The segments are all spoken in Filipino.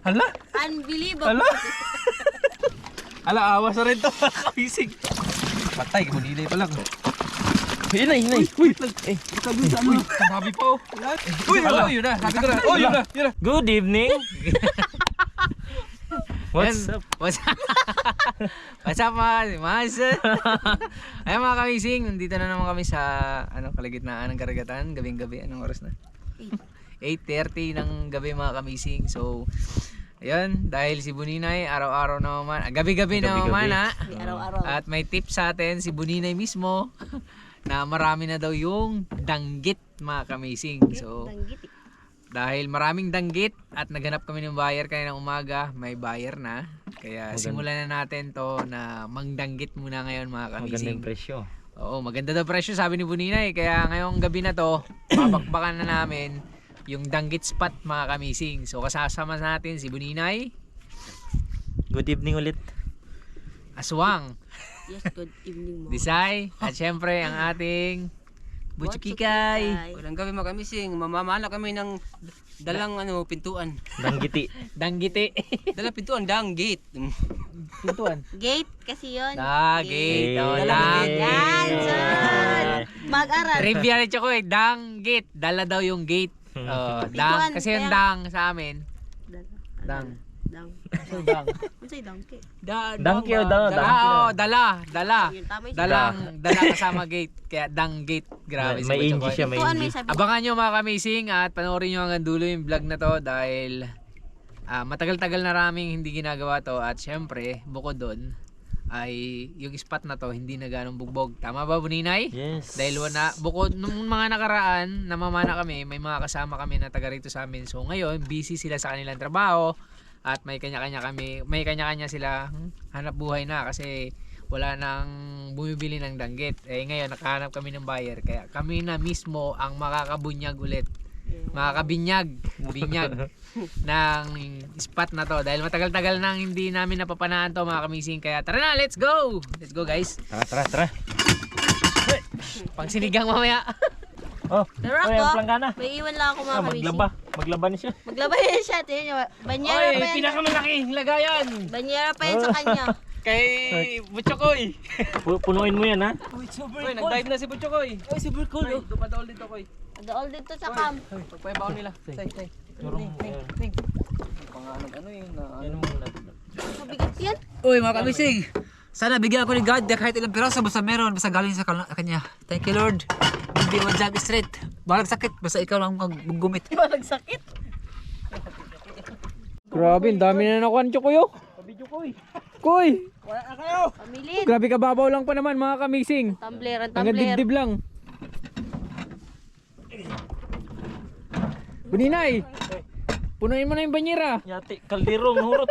Hala? Unbelievable. Hala? Hala, awas na rin to. Kamising. Patay, kumunilay pa lang. Hinay. Uy, kababi pa oh. Uy, yun na. Sabi ko na. Oh, yun na. Good evening. What's up? What's up? What's up mga Ayun mga kamising, nandito na naman kami sa kalagitnaan ng karagatan, gabing-gabi. Anong oras na? 8:30 ng gabi mga kamising. So, ayun, dahil si Buninay araw-araw na naman, gabi-gabi na naman ha. Araw-araw. At may tip sa atin si Buninay mismo na marami na daw yung danggit mga kamising. So, dahil maraming danggit at naghanap kami ng buyer kaninang umaga, may buyer na. Kaya simulan na natin to na mangdanggit muna ngayon mga kamising. Magandang presyo. Oo, maganda daw presyo sabi ni Buninay. Kaya ngayong gabi na to, babakbakan na namin yung danggit spot mga kamising. So kasama natin si Buninay, Good evening ulit. Aswang, Yes, good evening mo. Disay, at syempre ang ating Butchukikay. Walang gabi mga kamising, mamamala kami ng dalang pintuan. Danggiti. Danggiti. Dalang pintuan, danggit. Pintuan. Gate kasi yun. Gate. Oh, Dalang danggit. Yan, son. Mag-aral. Trivia rin siya ko eh. Danggit. Dala daw yung gate. Dang. Pintuan, Kasi yung kaya- dang sa amin. Dang. Dang. So, dang. Unsay dangke? Dangki o daw? Dala. Yun, tama yun. Dala kasama gate. Kaya dang gate. Grabe si May Butch NG Chokoy. siya, may Tuan NG. may sabi. Abangan nyo mga kamising at panoorin nyo hanggang dulo yung vlog na to dahil matagal-tagal na raming hindi ginagawa to at syempre bukod doon ay yung spot na to hindi na ganong bugbog. Tama ba Buninay? Yes. Dahil bukod nung mga nakaraan namamana kami, may mga kasama kami na taga rito sa amin. So ngayon busy sila sa kanilang trabaho at may kanya-kanya sila hanap buhay na kasi wala nang bumibili ng danggit. Ngayon nakahanap kami ng buyer kaya kami na mismo ang makakabunyag ulit. Makakabinyag ng spot na to dahil matagal-tagal nang hindi namin napapanaan to mga kamising. Kaya tara na, let's go guys. Tara. Pang sinigang mamaya. Oh, Tara ang ko. planggana. May iwan lang ako mga kamising. Maglaba ni siya. Maglaba yun siya. Tingnan nyo. Banyera pa yan. pinakamalaking lagayan Banyera pa yan sa kanya. kay Butchokoy. Punuin mo yan ha. Uy, nag-dive na si Butchokoy. Uy, super cool. Uy, dumadol dito koy. Dool dito sa camp. Pagpayabaw nila. Say. Ning. Ano yun na Yan muna. Mabigat yan. Uy mga kamising, sana bigyan ako ni God kahit ilang piraso basta meron, basta galing sa kanya. Thank you Lord. Hindi mo jump straight. Balag sakit, basta ikaw lang maggumit. Walang sakit. Grabe, ang dami na nakuha ni Chokoy. Koy! Pamilin. Grabe kababaw lang pa naman mga kamising. Tumbler, ang Hanggang tumbler. dibdib lang. Buninay! Punuin mo na yung banyera. Yati, kalderong hurot.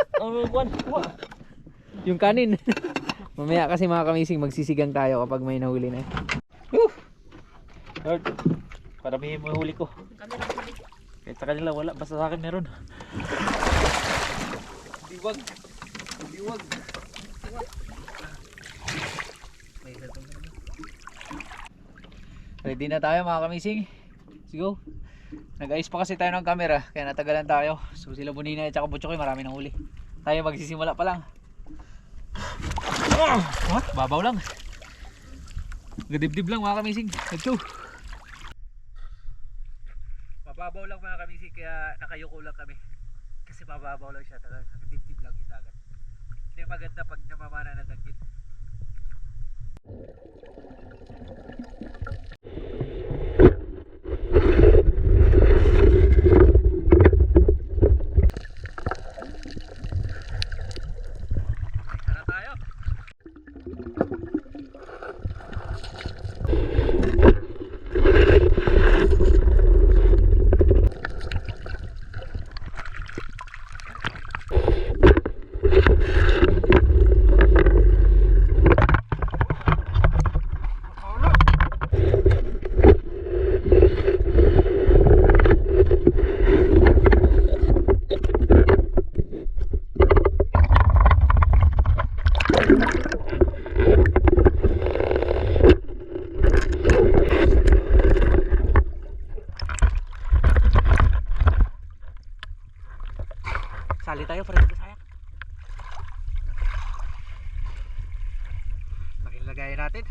Yung kanin. Mamaya kasi mga kamising magsisigang tayo kapag may nahuli na. Lord, paramihin mo yung huli ko. Kahit sa kanila wala, basta sa akin meron. Diwag. Ready na tayo mga kamising. Let's go. Nag-ayos pa kasi tayo ng camera kaya natagalan tayo. So sila Bunina at saka Butchokoy marami nang huli. Tayo magsisimula pa lang. What? Babaw lang. Gadibdib lang mga kamising. Let's go. Mababaw lang mga kamising kaya nakayuko lang kami. Kasi mababaw lang siya. Gadibdib lang yung dagat. Ito yung maganda pag namamana na danggit. Sali tayo para sa sayang. Makilagay natin.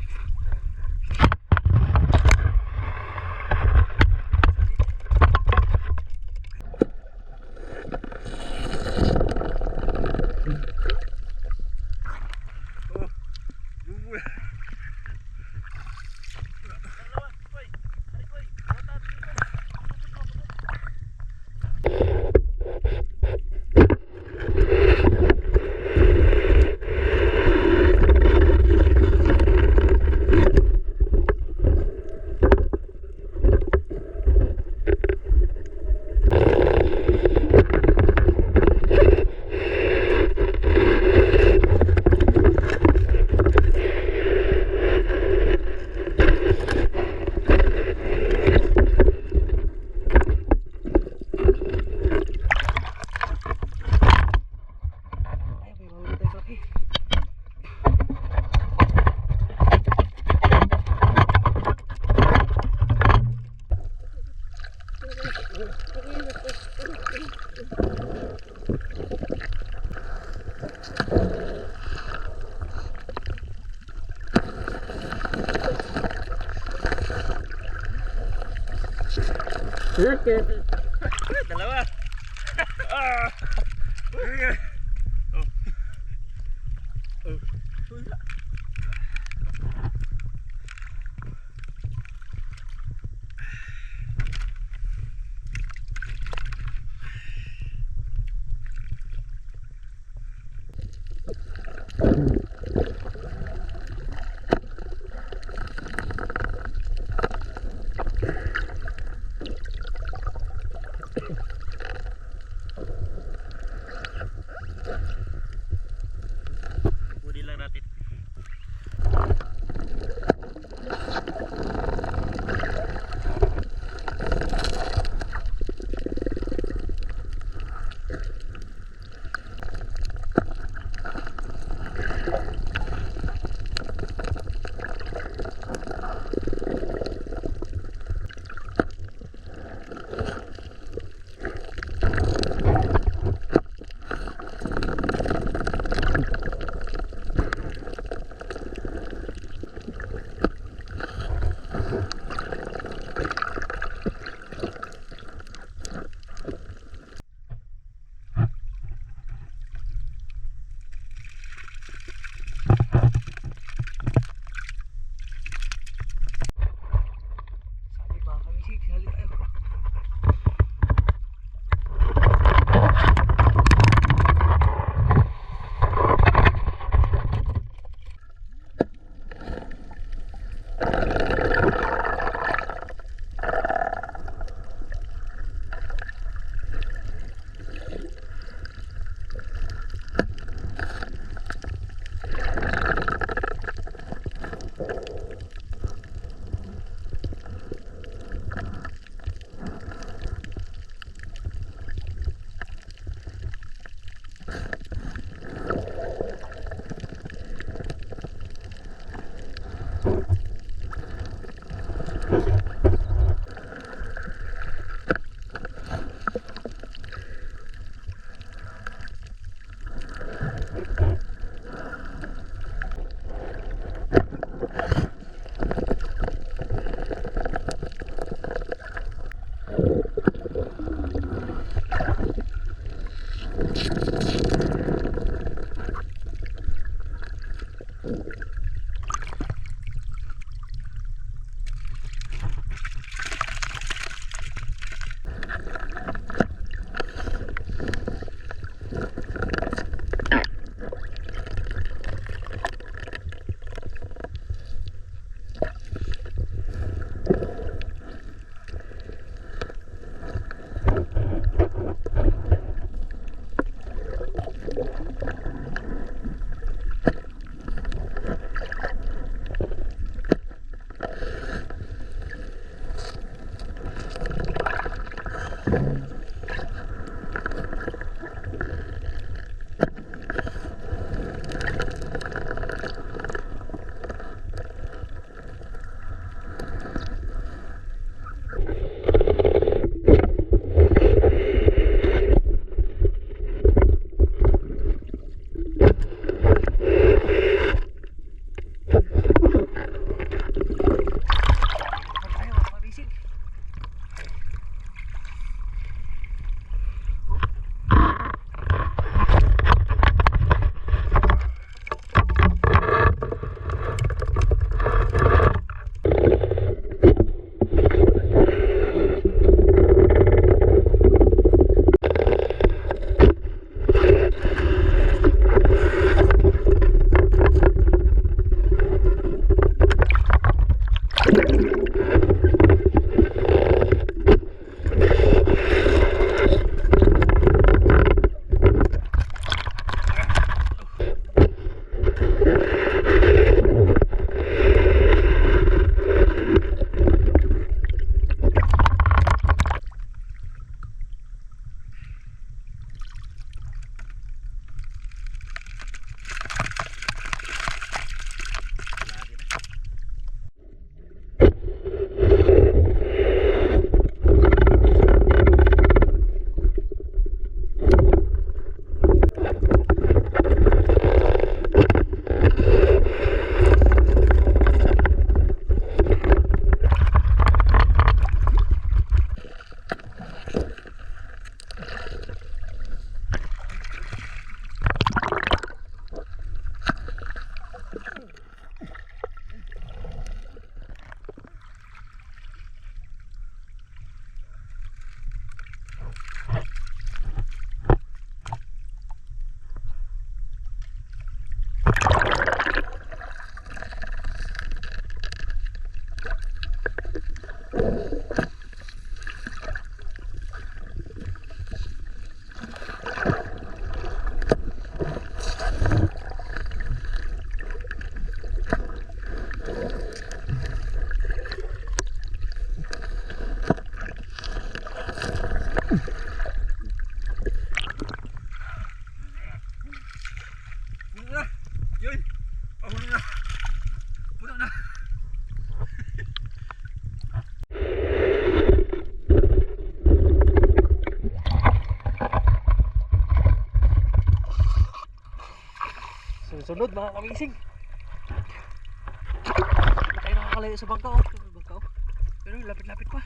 Dalawa. Ah. Kunin lang natin. Sali mga kamisig, sali tayo. Sunod mga kamising. Hindi tayo nakakalayo sa bangka, oh. Bangka, oh. Pero lapit-lapit pa.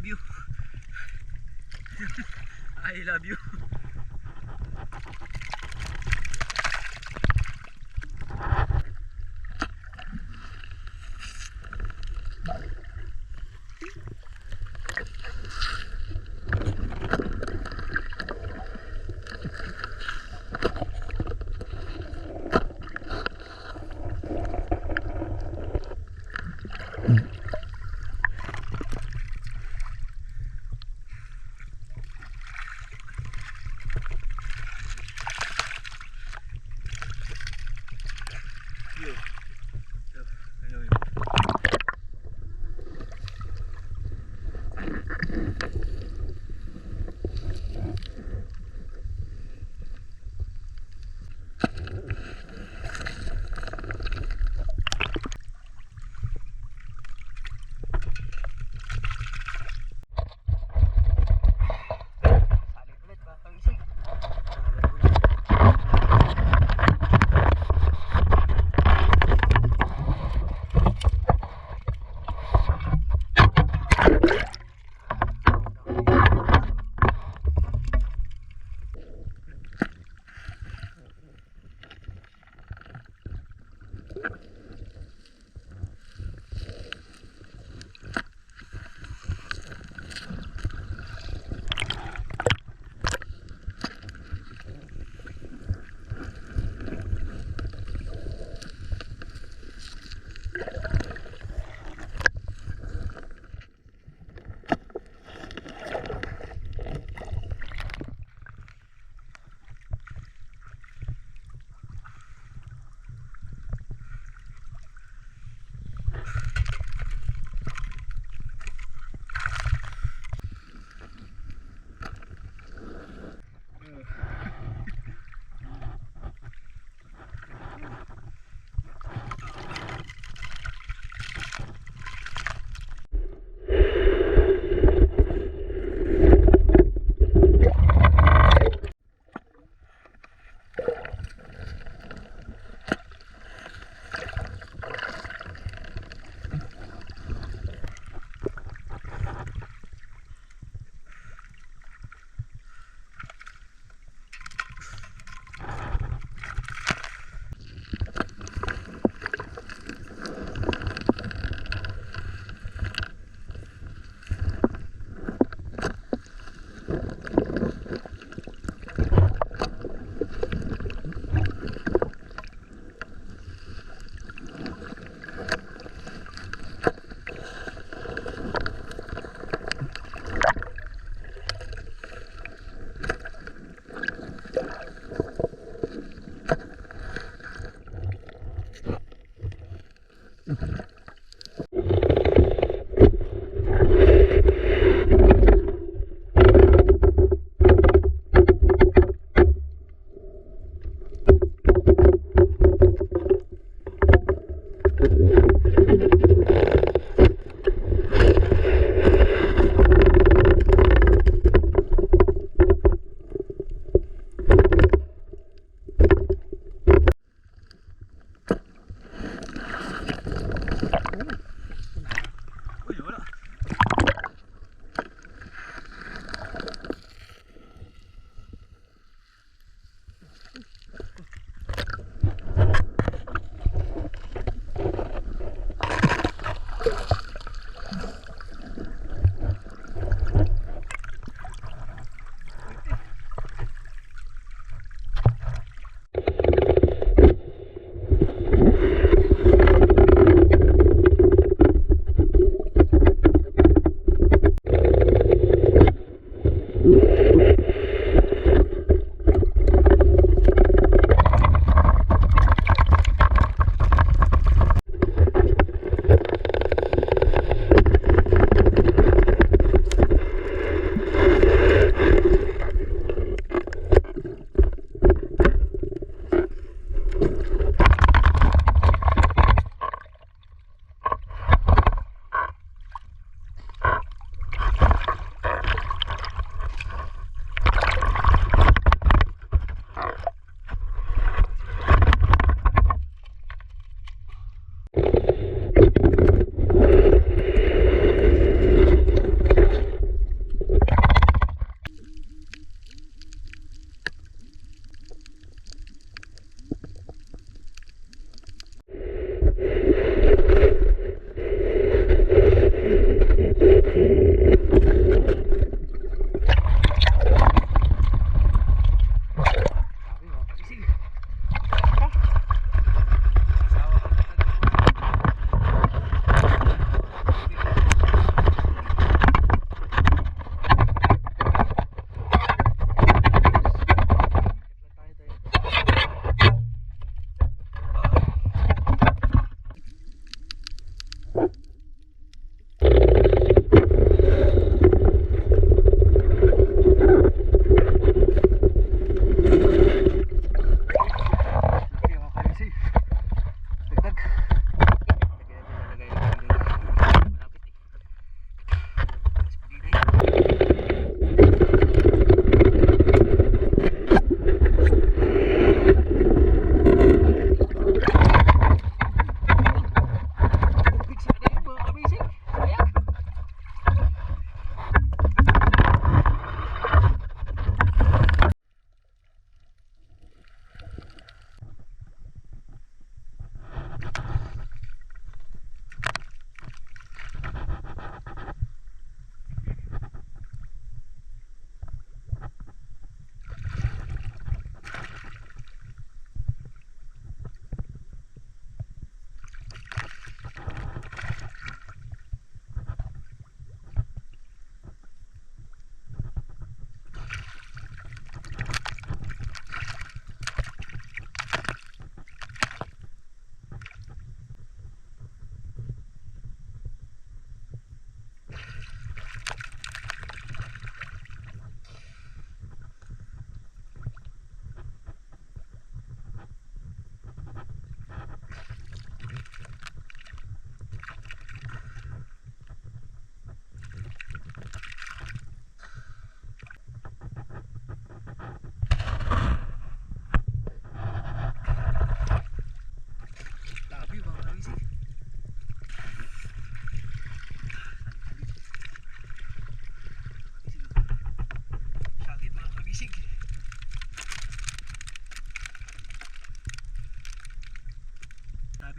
you. I love you.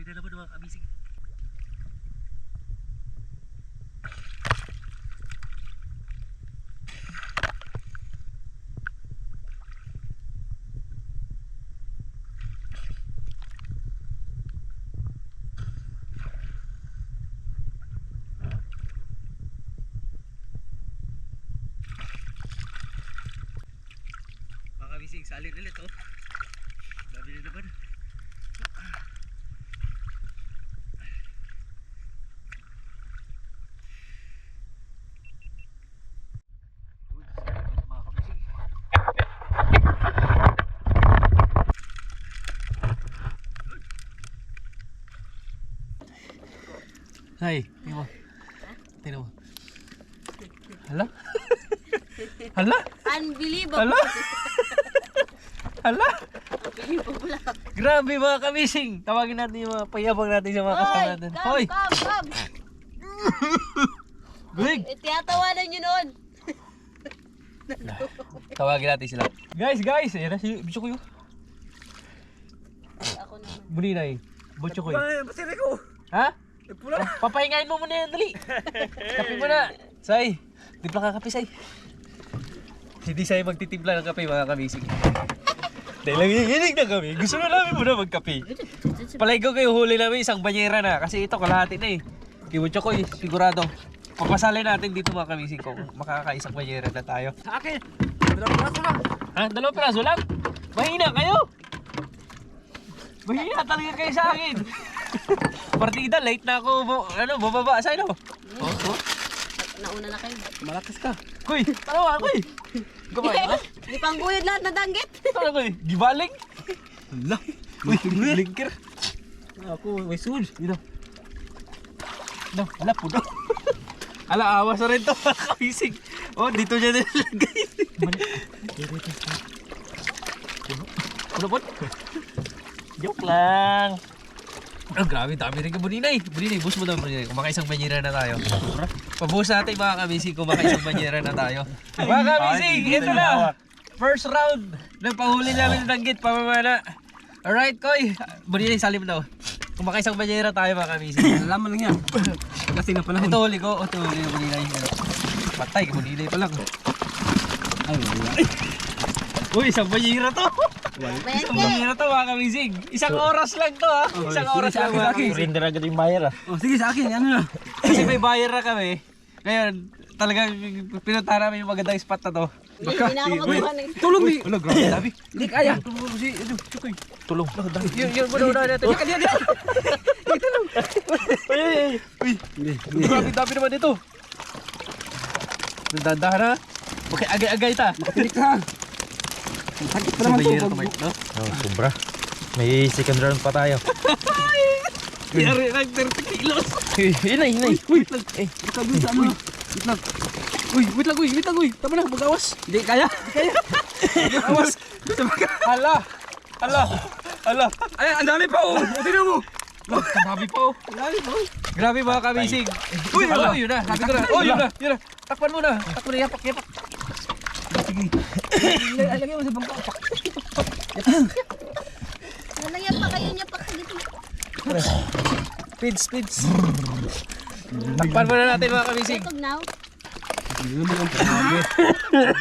na naman mga kabisig. Mga kabisig, salin ulit oh. Dami na naman. Hay, tingnan mo. Tingnan mo. Hala? Hala? Unbelievable. Hala? Hala? Unbelievable. Grabe mga kabising. Tawagin natin yung mga payabang natin sa mga kasama natin. Hoy! Come. Guig! Tiyatawanan nyo noon. Tawagin natin sila. Guys! Ayan na si Bicho Kuyo. Ako naman. Buninay. Bicho Kuyo. Pasiri ko! Ha? Papahingain mo muna yan, dali. Kape mo na. Say, timpla ka kape, Say. Hindi Say magtitimpla ng kape, mga kabising. Dahil lang hihinig na kami. Gusto na namin muna magkape. Palaigaw kayo, huli namin isang banyera na. Kasi ito, kalahati na eh. Kiwutyo ko eh, sigurado. Papasalin natin dito mga kabising kung makakaisang banyera na tayo. Sa akin, 2 piraso lang. Ha? 2 piraso lang? Mahina kayo! Mahina talaga kayo sa akin. Partida, late na ako bababa sa ano. Nauna na kayo. Malakas ka. Kuy, tanawa, kuy. Gabay ha? Di pang guyod lahat na danggit. Ano kuy? Gibaling? Hala. Kuy, blinker. Ako, may sud. Dito. No, hala po daw. Ala, awas na rin to. Kabisig. Oh, dito niya nilagay. Puno po? Joke lang. Oh, grabe, dami rin ka Buninay. Buninay, bus mo daw Buninay. Kumakaisang banyera na tayo. Pabuhos natin mga kabisig, kumakaisang banyera na tayo. Mga kabisig, ito na. First round ng pahuli namin ng danggit, pamamana. Alright, Koy. Buninay, salim daw. Kumakaisang banyera tayo mga kabisig. Alaman lang yan. Kasi na panahon. Ito huli ko, ito huli ng Buninay. Patay, Buninay pa lang. Ay, wala. Uy, isang banyera to. Bayan Isang ka. banyera to mga kabisig. Isang oras lang to ha. Isang oras lang mga kabisig. Surrender agad yung bayar ah. Oh, sige sa akin, ano na. Kasi may buyer na kami. Ngayon, talagang pinuntahan namin yung magandang spot na to. Hindi na ako magawa ng... Tulong mi. Wala, grabe, dami. Hindi kaya. Tulong si, Chukoy. Tulong. Yun muna natin. Yan. Uy, grabe, dami naman ito. Nandahan ha. Okay, agay-agay ta. Nakatinik ka. Sakit pa naman to. No? Oh, sobra. May second round pa tayo. Yari lang 30 kilos. Inay. Uy, baka dun sa ano. Wait lang. Wait lang, uy. Tama na, mag-awas. Hindi kaya. Mag-awas. Hala. Ay, ang dami pa oh. Tingnan mo. Grabe po. Grabe mga kabisig. Uy, yun na. Sabi ko na. Oh, yun na. Takpan mo na. Yapak. Lagyan mo sa bangka. Nalayan pa kayo niya pa dito. Speeds. Takpan mo na natin mga kabisig. Tug now.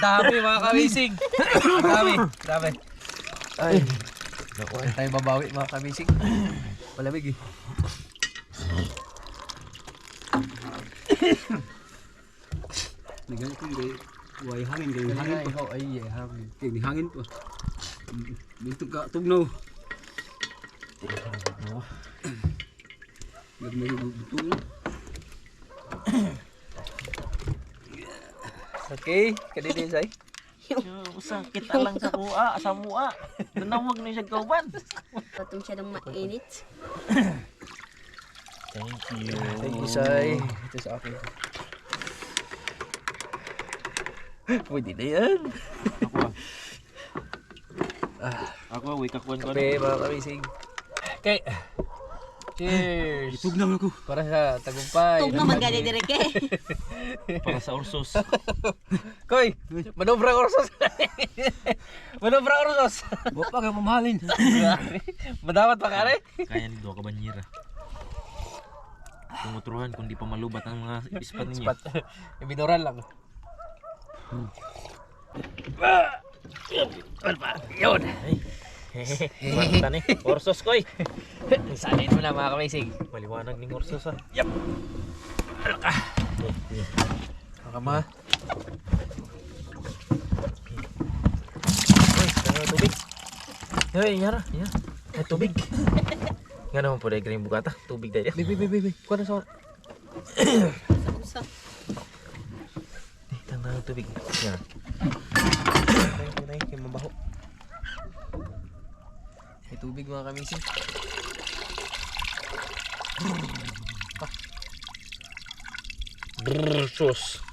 Dami mga kabisig. Dami. Ay. Huwag tayo babawi mga kabisig. Malamig eh. Nagan ko hindi. Buhay hangin kayo. Hangin pa. Ay, hangin. Kaya di hangin pa. Dito ka tugnaw. Gagmay buto na. Okay, kadili say. Sakit lang sa mua. Nanawag na siya kauban. Patong siya ng mainit. Thank you. Thank you, say. Ito sa akin. Pwede na yan. Ako, wait, kakuan ko. Kape mga kabisig. Okay. Cheers! Itug naman ko. Para sa tagumpay. Tug naman gani direk eh. Para sa ursos. Koy! Manobra orsos! Manobra orsos! Buwa pa kayo mamahalin. Madawat pa ka rin? Kaya ni Doka Banyera. Tumuturuhan kung di pa malubat ang mga ispat ninyo. Spat. Ibinoran lang. Yun! Basta ni. Ursos koy. Salin mo na mga kamisig. Maliwanag ning ursos ha. Kama. Uy, ano tubig? Hoy, yara. Ay, tubig. Nga naman po dahil galing bugata. Tubig dahil. Bibi. Kuha na sa Usa. Tanda ng tubig. Yan. Ay, kaya mabaho. may tubig mga kamisig. Ursos.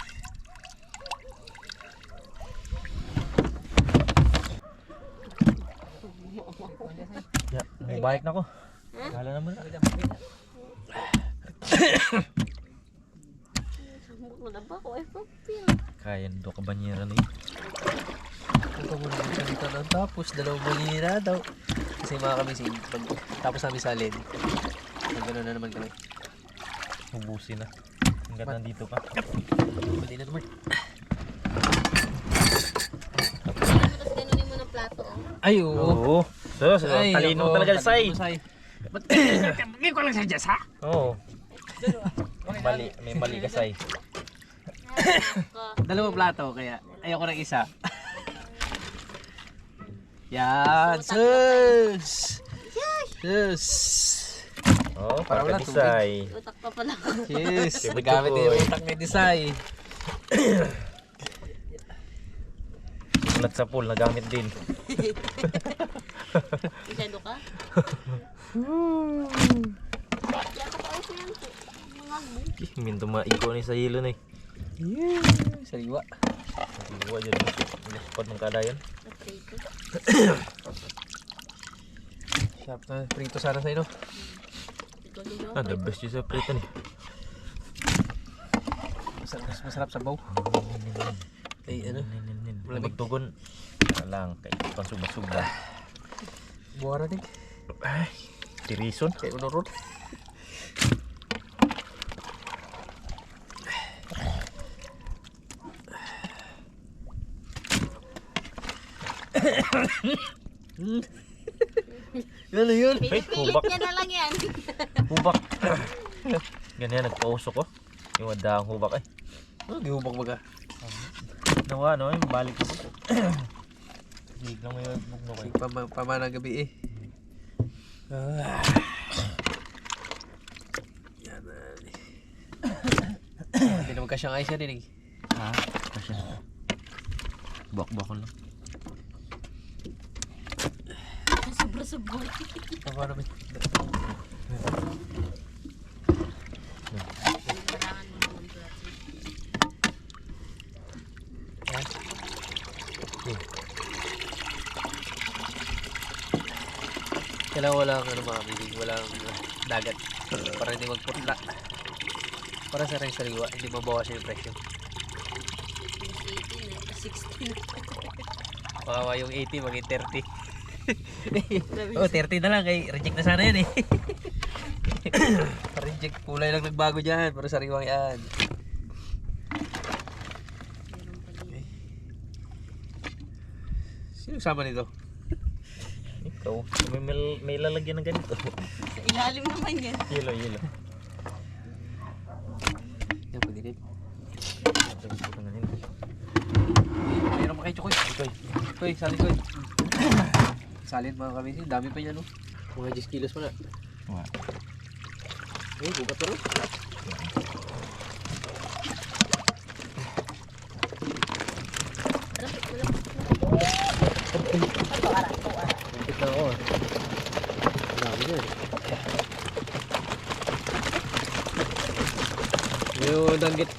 Ya, may balik na ko. Kala naman na. Wala ba ko ay papil. Kaya nito ka banyera na Ito muna magsalita ng tapos. Dalawang balira daw. Kasi mga kamisig, pag tapos namin salin, gano'n na naman kami. Ubusin na. Hanggat nandito ka. Pwede na naman. Tapos ganunin mo ng plato oh. Ay, oo. Oo. So, talino oo, talaga say. talino, Say. Hindi ko lang sa Diyas ha. Oo. May mali ka say. Dalawang plato, kaya ayoko ng isa. Yan, sus! Sus! Oh, Para wala para disay. Utak pa pala. Yes, Favorite nagamit ko din po, yung utak ni Desai. Sulat sa pool, nagamit din. Masyado ka? Yata pa ayos na yan po. Mga mo. Minto maigo ni sa hilo na eh. Yeah, sariwa. Iwa dyan. Spot ng kadayan. Prito. Sarap na prito sana sa ino. Ito din Ah, the best yung sa prito ni. Masarap sa baw. Ay, ano? Malamig. Magtugon. Lang, kay pansuba-suba. Buwara din. Ay, tirison. Kaya unurun. Ano yun? Pilit hubak. niya na lang yan. Hubak. Ganyan, nagpausok ko. Yung wadahang hubak eh. Oh, gihubak baga. Nawa, no? Yung balik ko. Biglang may bugno kayo. Pamanang gabi eh. Yan na. Hindi naman kasyang ayos yan dinig. Ha? Kasi. Buwak-buwak lang. Sobra-sobra. Paano ba? Kailangan mo ng plato. Kailangan walang ano mga kamilig, walang dagat para hindi magputla. Para sa rin sariwa, hindi mabawas yung presyo. 18 16. Baka yung 80 maging 30. Oh, 30 na lang kay reject na sana yan eh. Reject, kulay lang nagbago dyan, pero sariwang yan. Sino sama nito? Ikaw, may lalagyan ng ganito. Sa ilalim naman yan. Yelo. Yan, pwede din. Mayroon pa kayo, Chokoy. Chokoy, salin ko. Salin mga kami, dami pa niya no. Mga 10 kilos pa na. Wah. Eh, bukat na rin. Bukat na ako. Dami yan. Yung danggit.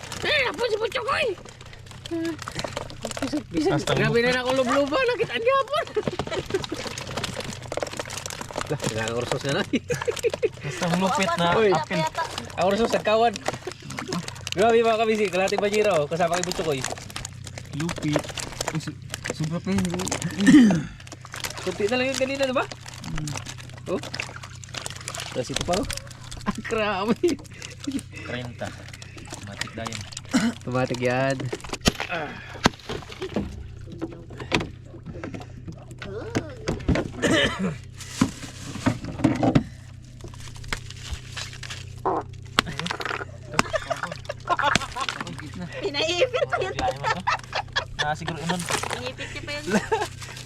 Bisag. Grabe na akong lubluba. Nakitaan niya po. Kailangan orsos na lang. Basta lupit na Uy. apil. Ang orsos, nagkawan. Grabe mga kabisi, kalating banyero. Kasama kay Butsukoy. Lupit. Sobra pa yun. Kunti na lang yun kanina, diba? Oh. Tapos ito pa, oh. Ang krami. 30. Matik na yun. Tumatig yan. Pinaipit pa yun. Siguro inon. Pinaipit niya pa yun.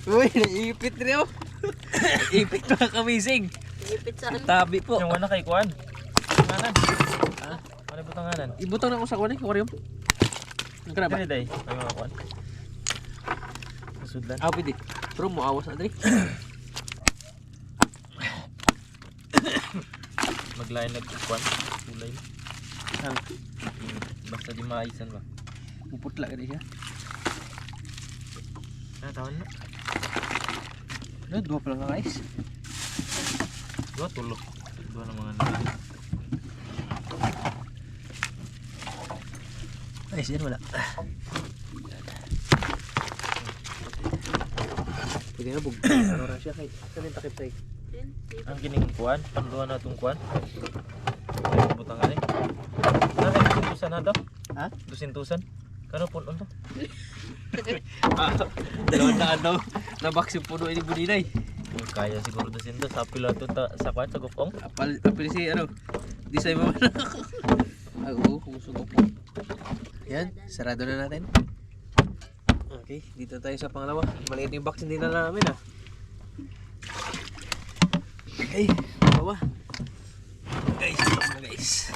Uy, naipit rin oh. Naipit mga kamising. Pinaipit sa ano. Tabi po. Yung wala kay Kuan. Tanganan. Ha? Wala po tanganan. Ibutang na ako sa kuwan eh, aquarium. Ang kraba. Dili day. Ay mga Kuan. Sudlan. Ah, pwede. Pero mo awas na dali. Maglain nag-Kuan. Kulay. Basta di maaisan ba? Puputla ka siya. Tawan na. Ano, dua pa lang ang ice. Dua tulo. Dua na mga nila. Ice yan, wala. Pwede na bug. Ano na siya kahit. Saan yung takip sa'yo? Yun, yun. Ang kining Kuan. Panduan na itong Kuan. Butang nga rin. Nasa 200 na to? Ha? 200? Kano po to? Dalawang daan daw. Nabaks yung puno ini buninay. Kaya siguro 200. Sa pila to sa Kuan, sa gupong. Apil si ano. Di sa'yo mo. Oo, kung sugop mo. Yan, sarado na natin. Okay, dito tayo sa pangalawa. Maliit yung box, hindi na lang namin ah. Okay, pangalawa. Guys, ito na guys.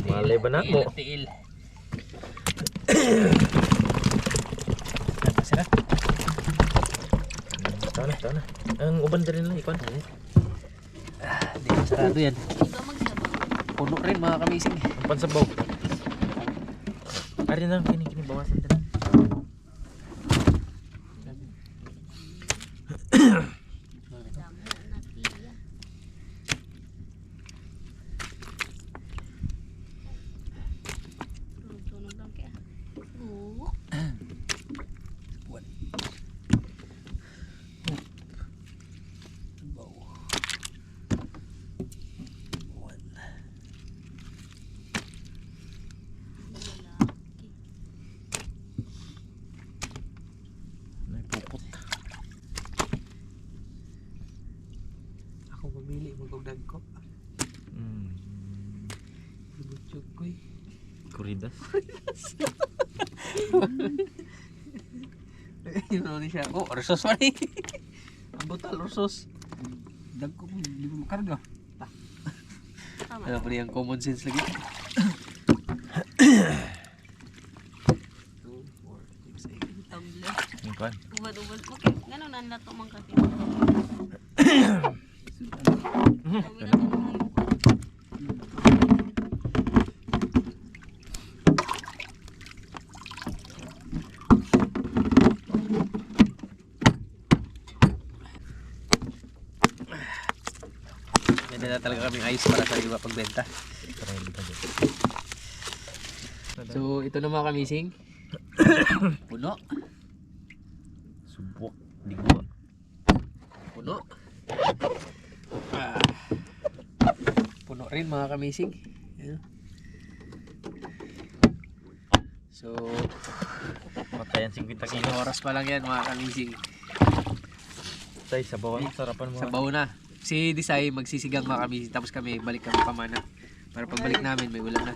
Malay ba na mo? Tiil. Tawa na. Ang uban din lang ikuan. Di sarado yan. Di ba magsabaw? Puno rin mga kamising. Ang pansabaw. Ari na kini bawasan din. Damo na tiya. Tunog lang kaya. Oo. Naipupot. Ako mamili, magugdag ko. Ibutsog ko eh. Kuridas. Yun ano siya. Oh, orsos pa rin. Ang butal, orsos. Dag ko, hindi ko makarga. Tama. Ano pa rin ang common sense lagi. 2, 4, 6, 8. Tabla. Yung kuan. Ubad-ubad. Okay, ganun ang lato mang kakit. Sabi na ko mga yung Hindi na talaga kaming ice para sa iba pagbenta. So, ito na mga kamising. Puno. Subok. Digwa. Puno. Puno rin mga kamising. Ayan. So, Matayan 50 isang kilos. oras pa lang yan mga kamising. Tay, sabawan. Sarapan mo. Sabaw na. Si Desai magsisigang mga kamising tapos kami balik kami pamana. Para pagbalik namin may ulam na.